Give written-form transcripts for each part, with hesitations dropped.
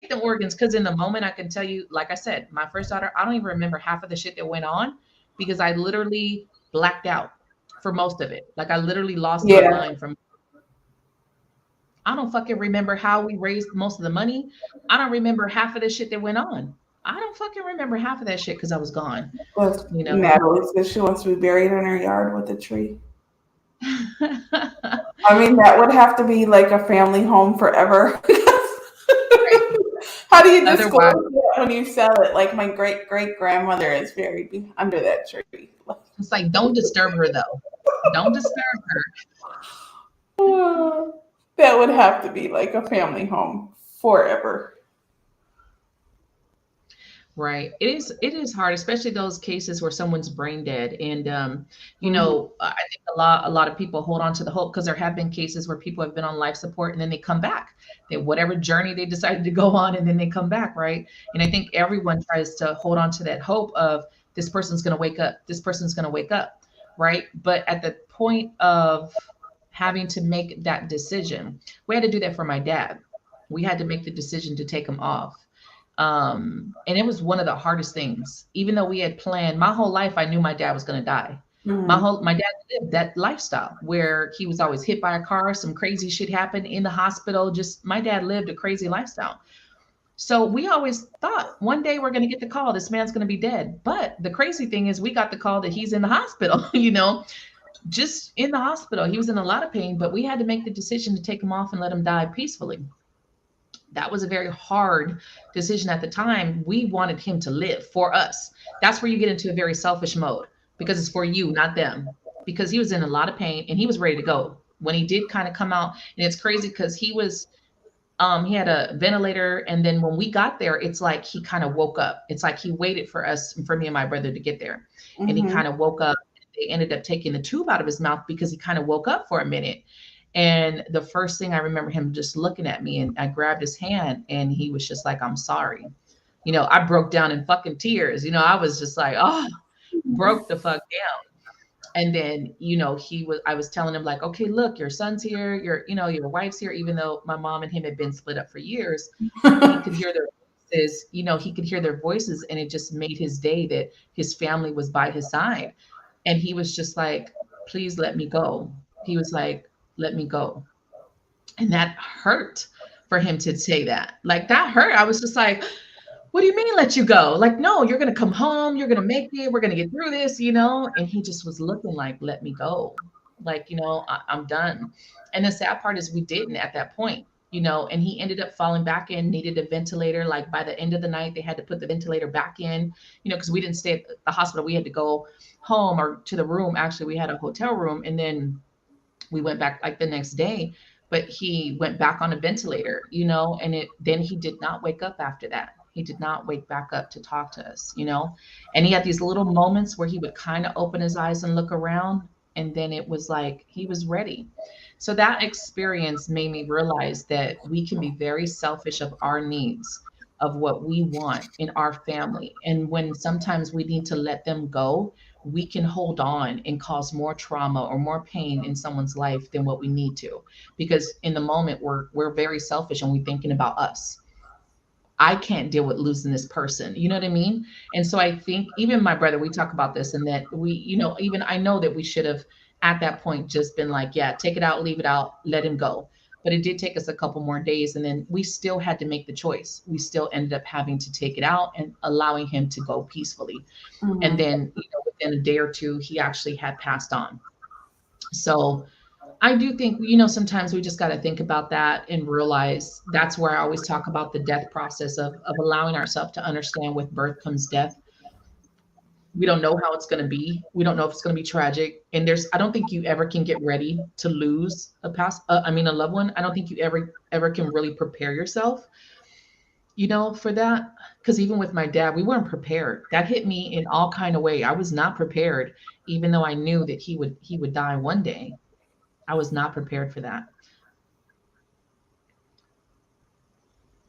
them organs because in the moment I can tell you, like I said, my first daughter, I don't even remember half of the shit that went on because I literally blacked out for most of it. Like I literally lost my Yeah. mind from I don't fucking remember how we raised most of the money. I don't remember half of the shit that went on. I don't fucking remember half of that shit because I was gone, Well, you know. Natalie says she wants to be buried in her yard with a tree. I mean, that would have to be like a family home forever. Right. How do you Otherwise, disclose that when you sell it? Like my great great grandmother is buried under that tree. it's like don't disturb her though. Don't disturb her. That would have to be like a family home forever. Right. It is hard, especially those cases where someone's brain dead. And Hmm. I think a lot of people hold on to the hope because there have been cases where people have been on life support and then they come back. They whatever journey they decided to go on and then they come back, right? And I think everyone tries to hold on to that hope of this person's gonna wake up, this person's gonna wake up, right? But at the point of having to make that decision, we had to do that for my dad. We had to make the decision to take him off and it was one of the hardest things. Even though we had planned my whole life, I knew my dad was going to die. Hmm. My dad lived that lifestyle where he was always hit by a car, some crazy shit happened in the hospital. Just my dad lived a crazy lifestyle. So we always thought one day we're going to get the call, this man's going to be dead. But the crazy thing is, we got the call that he's in the hospital, just in the hospital. He was in a lot of pain, but we had to make the decision to take him off and let him die peacefully. That was a very hard decision at the time. We wanted him to live for us. That's where you get into a very selfish mode because it's for you, not them. Because he was in a lot of pain and he was ready to go. When he did kind of come out, and it's crazy because he had a ventilator, and then when we got there, it's like he kind of woke up. It's like he waited for us, for me and my brother to get there. And he Hmm. kind of woke up. They ended up taking the tube out of his mouth because he kind of woke up for a minute. And the first thing I remember him just looking at me, and I grabbed his hand and he was just like, I'm sorry. I broke down in fucking tears. I was just like, oh, broke the fuck down. And then, I was telling him like, okay, look, your son's here, your wife's here, even though my mom and him had been split up for years. He could hear their voices, he could hear their voices, and it just made his day that his family was by his side. And he was just like, please let me go. He was like, let me go. And that hurt for him to say that. Like that hurt. I was just like, what do you mean let you go? Like, no, you're going to come home. You're going to make it. We're going to get through this. And he just was looking like, let me go. Like, I'm done. And the sad part is we didn't at that point. And he ended up falling back in, needed a ventilator. Like by the end of the night, they had to put the ventilator back in, because we didn't stay at the hospital. We had to go home or to the room. Actually, we had a hotel room. And then we went back like the next day, but he went back on a ventilator, and then he did not wake up after that. He did not wake back up to talk to us. And he had these little moments where he would kind of open his eyes and look around, and then it was like he was ready. So that experience made me realize that we can be very selfish of our needs, of what we want in our family. And when sometimes we need to let them go, we can hold on and cause more trauma or more pain in someone's life than what we need to. Because in the moment we're very selfish and we're thinking about us. I can't deal with losing this person. You know what I mean? And so I think even my brother, we talk about this and that even I know that we should have at that point just been like, yeah, take it out, leave it out, let him go. But it did take us a couple more days. And then we still had to make the choice. We still ended up having to take it out and allowing him to go peacefully. And Hmm. then, within a day or two, he actually had passed on. So I do think, sometimes we just got to think about that and realize that's where I always talk about the death process of allowing ourselves to understand with birth comes death. We don't know how it's going to be. We don't know if it's going to be tragic. And I don't think you ever can get ready to lose a loved one. I don't think you ever can really prepare yourself, for that. Because even with my dad, we weren't prepared. That hit me in all kind of way. I was not prepared, even though I knew that he would die one day. I was not prepared for that.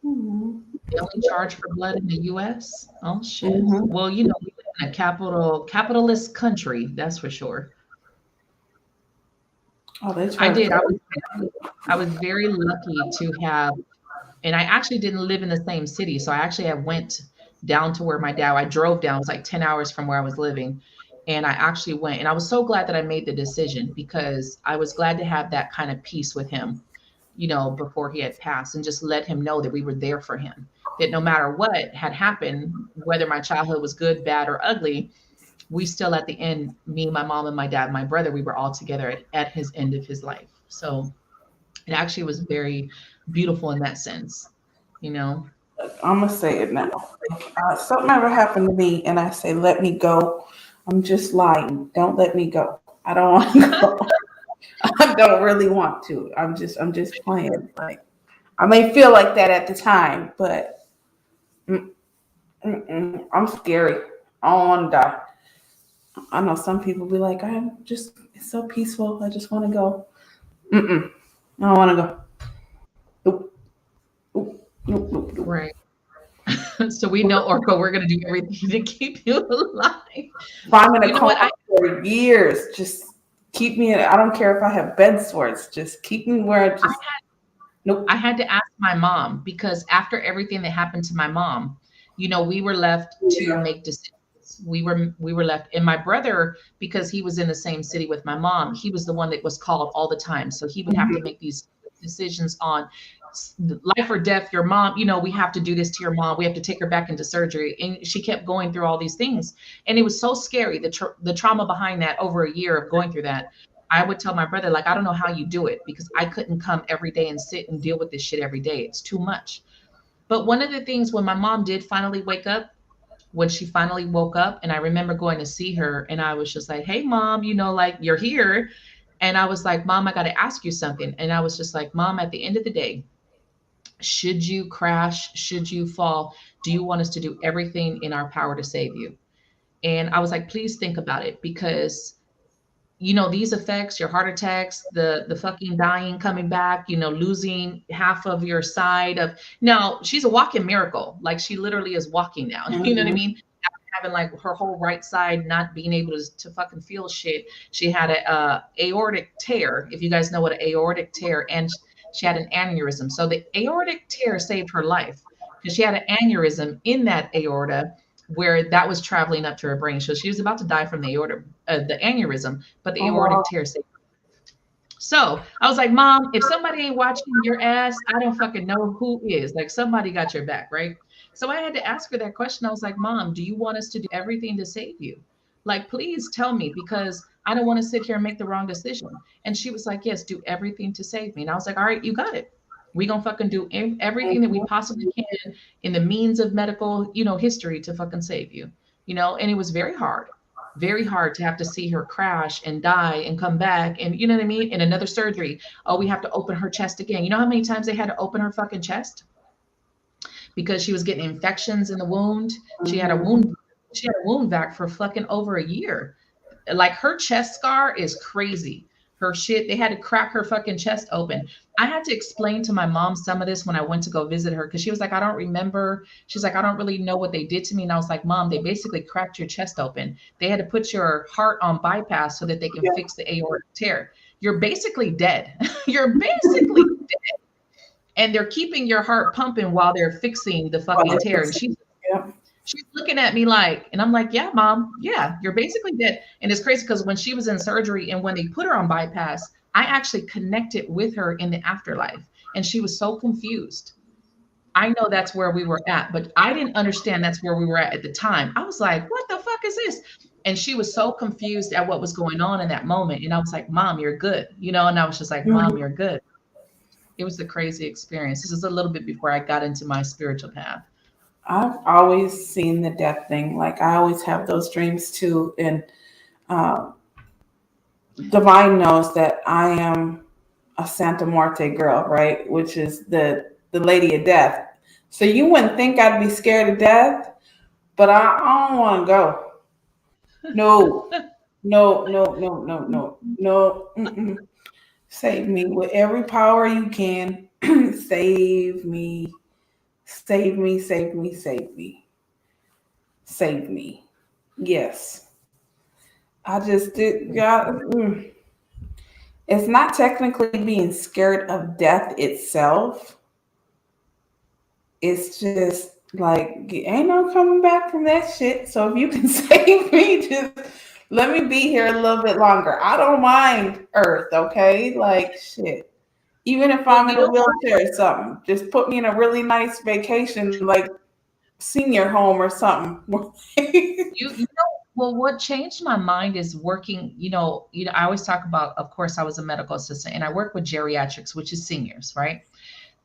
Hmm. They only charge for blood in the US. Oh shit. Hmm. Well, we live in a capitalist country, that's for sure. Oh, they I charge. did. I was very lucky to have And I actually didn't live in the same city. So I actually had went down to where my dad, I drove down, it was like 10 hours from where I was living. And I actually went, and I was so glad that I made the decision because I was glad to have that kind of peace with him, before he had passed, and just let him know that we were there for him. That no matter what had happened, whether my childhood was good, bad, or ugly, we still at the end, me, my mom, and my dad, my brother, we were all together at his end of his life. So it actually was very beautiful in that sense, you know? I'm gonna say it now. If something ever happened to me and I say let me go, I'm just lying. Don't let me go. I don't want to go. I don't really want to. I'm just playing. Like I may feel like that at the time, but I'm scary. I don't want to die. I know some people be like, it's so peaceful. I just want to go. Mm-mm. I don't want to go. Nope. Nope. Nope. Nope. Nope. Right. So we know, Orko, we're going to do everything to keep you alive. If I'm in You a know what? coma for years, just keep me in. I don't care if I have bed sores. Just keep me where I I, just nope. I had to ask my mom because after everything that happened to my mom, we were left to Yeah. make decisions. We were left, and my brother, because he was in the same city with my mom, he was the one that was called all the time. So he would have to Mhm. make these decisions on life or death. Your mom, we have to do this to your mom. We have to take her back into surgery, and she kept going through all these things, and it was so scary. The trauma behind that, over a year of going through that. I would tell my brother, like, I don't know how you do it because I couldn't come every day and sit and deal with this shit every day. It's too much. But one of the things when my mom did finally wake up, when she finally woke up, and I remember going to see her, and I was just like, hey, mom, like, you're here. And I was like, mom, I got to ask you something. And I was just like, mom, at the end of the day, should you crash, should you fall, do you want us to do everything in our power to save you? And I was like, please think about it because these effects, your heart attacks, the fucking dying, coming back, losing half of your side of, now she's a walking miracle. Like she literally is walking now. You know what I Mhm. mean? Having like her whole right side not being able to fucking feel shit. She had a aortic tear, if you guys know what an aortic tear, and she had an aneurysm. So the aortic tear saved her life because she had an aneurysm in that aorta where that was traveling up to her brain. So she was about to die from the aorta, the aneurysm, but the Oh aortic wow. tear saved. So I was like, Mom, if somebody ain't watching your ass, I don't fucking know who is. Like somebody got your back, right? So I had to ask her that question. I was like, Mom, do you want us to do everything to save you? Like, please tell me because I don't want to sit here and make the wrong decision. And she was like, yes, do everything to save me. And I was like, all right, you got it. We gonna fucking do everything that we Mhm. possibly can in the means of medical, history to fucking save you. And it was very hard to have to see her crash and die and come back and you know what I mean? In another surgery. Oh, we have to open her chest again. You know how many times they had to open her fucking chest because she was getting infections in the wound? She had a Mhm. wound, she had a wound vac for fucking over a year. Like her chest scar is crazy. Her shit, they had to crack her fucking chest open. I had to explain to my mom some of this when I went to go visit her because she was like, I don't remember. She's like, I don't really know what they did to me. And I was like, Mom, they basically cracked your chest open. They had to put your heart on bypass so that they can Yeah. fix the aortic tear. You're basically dead. You're basically dead. And they're keeping your heart pumping while they're fixing the Well, fucking they tear. And fix it. Yeah. she's looking at me like, and I'm like, yeah, mom, yeah, you're basically dead. And it's crazy because when she was in surgery and when they put her on bypass, I actually connected with her in the afterlife. And she was so confused. I know that's where we were at, but I didn't understand that's where we were at the time. I was like, what the fuck is this? And she was so confused at what was going on in that moment. And I was like, Mom, you're good. And I was just like, Mom, Mhm. you're good. It was a crazy experience. This is a little bit before I got into my spiritual path. I've always seen the death thing. Like I always have those dreams too, and uh, Divine knows that I am a Santa Muerte girl, right? Which is the Lady of Death. So you wouldn't think I'd be scared of death, but I don't want to go. No, no, no, no, no, no, no. Mm-mm. Save me with every power you can. Save me, save me, save me, save me, save me. Yes, I just did. God, it's not technically being scared of death itself, it's just like ain't no coming back from that shit. So if you can save me, just let me be here a little bit longer. I don't mind Earth, okay? Like shit. Even if Well, I'm in you a know, wheelchair or something, just put me in a really nice vacation, like senior home or something. you know, well, what changed my mind is working, I always talk about, of course, I was a medical assistant and I work with geriatrics, which is seniors, right?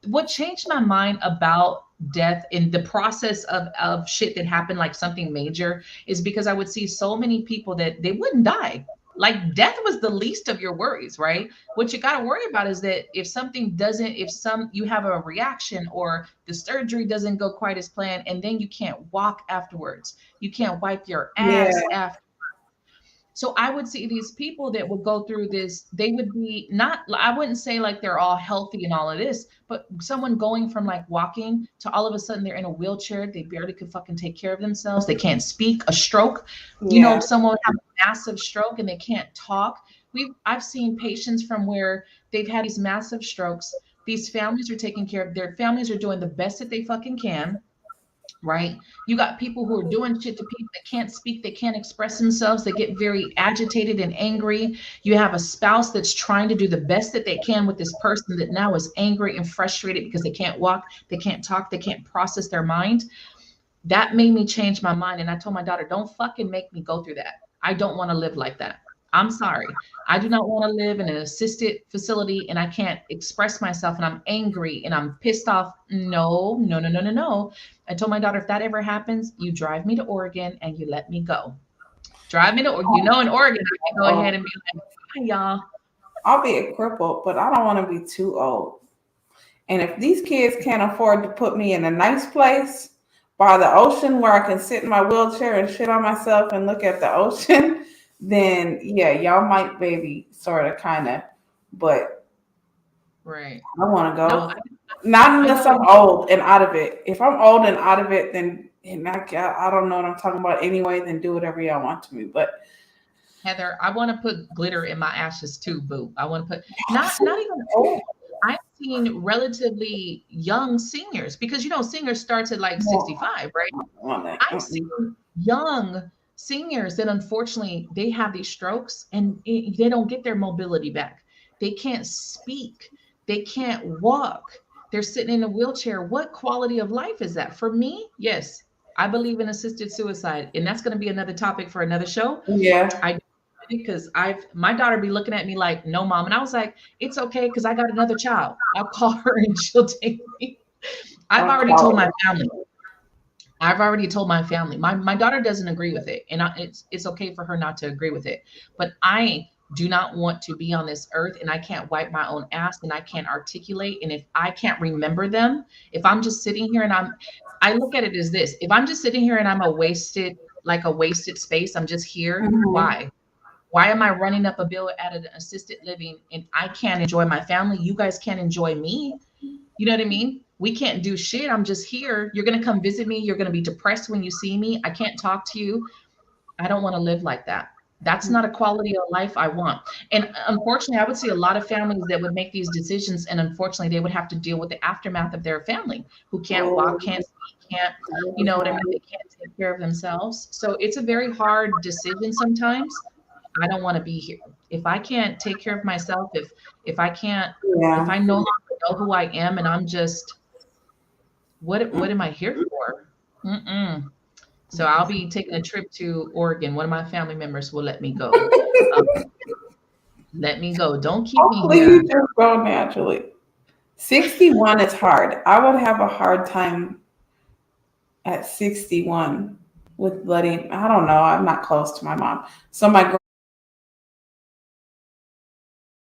What changed my mind about death in the process of shit that happened, like something major, is because I would see so many people that they wouldn't die. Like death was the least of your worries, right? What you got to worry about is that if something doesn't, if some you have a reaction or the surgery doesn't go quite as planned, and then you can't walk afterwards, you can't wipe your Yeah, ass after. So I would see these people that would go through this, they would be not, I wouldn't say like they're all healthy and all of this, but someone going from like walking to all of a sudden they're in a wheelchair, they barely could fucking take care of themselves, they can't speak, a stroke, yeah, someone would have a massive stroke and they can't talk. I've seen patients from where they've had these massive strokes. These families are taking care of their families, are doing the best that they fucking can, right? You got people who are doing shit to people that can't speak, they can't express themselves, they get very agitated and angry. You have a spouse that's trying to do the best that they can with this person that now is angry and frustrated because they can't walk, they can't talk, they can't process their mind. That made me change my mind. And I told my daughter, don't fucking make me go through that. I don't want to live like that. I'm sorry. I do not want to live in an assisted facility and I can't express myself and I'm angry and I'm pissed off. No, no, no, no, no, no. I told my daughter, if that ever happens, you drive me to Oregon and you let me go. Drive me to, in Oregon, I can go ahead and be like, hi, y'all. I'll be a cripple, but I don't want to be too old. And if these kids can't afford to put me in a nice place by the ocean where I can sit in my wheelchair and shit on myself and look at the ocean, then yeah, y'all might maybe sort of kind of, but Right. I want to No, go. Not I unless know. I'm old and out of it. If I'm old and out of it, then and I don't know what I'm talking about anyway, then do whatever y'all want to me. But Heather, I want to put glitter in my ashes too, boo. I want to put not even old. I've seen relatively young seniors because seniors starts at like no, 65, right? I don't want that. I've seen young seniors that unfortunately they have these strokes and they don't get their mobility back. They can't speak. They can't walk. They're sitting in a wheelchair. What quality of life is that? For me, yes, I believe in assisted suicide, and that's going to be another topic for another show. Yeah. I because I've my daughter be looking at me like, no, mom. And I was like, it's okay because I got another child. I'll call her and she'll take me. I've I'll already told call my it. family. I've already told my family. My daughter doesn't agree with it, and it's okay for her not to agree with it. But I do not want to be on this earth, and I can't wipe my own ass, and I can't articulate, and if I can't remember them, if I'm just sitting here and I look at it as this: if I'm just sitting here and I'm a wasted space, I'm just here. Mhm. Why? Why am I running up a bill at an assisted living and I can't enjoy my family? You guys can't enjoy me. You know what I mean? We can't do shit. I'm just here. You're going to come visit me. You're going to be depressed when you see me. I can't talk to you. I don't want to live like that. That's not a quality of life I want. And unfortunately, I would see a lot of families that would make these decisions. And unfortunately, they would have to deal with the aftermath of their family who can't walk, Oh, can't speak, can't, that you is know what I hard. mean? They can't take care of themselves. So it's a very hard decision sometimes. I don't want to be here. If I can't take care of myself, if I can't, if Yeah. I no longer know who I am and I'm just what am I here for? Mm-mm. So I'll be taking a trip to Oregon. One of my family members will let me go. Um, let me go. Don't keep me Hopefully you here. just go naturally. 61 is hard. I would have a hard time at 61 with letting, I don't know, I'm not close to my mom. So my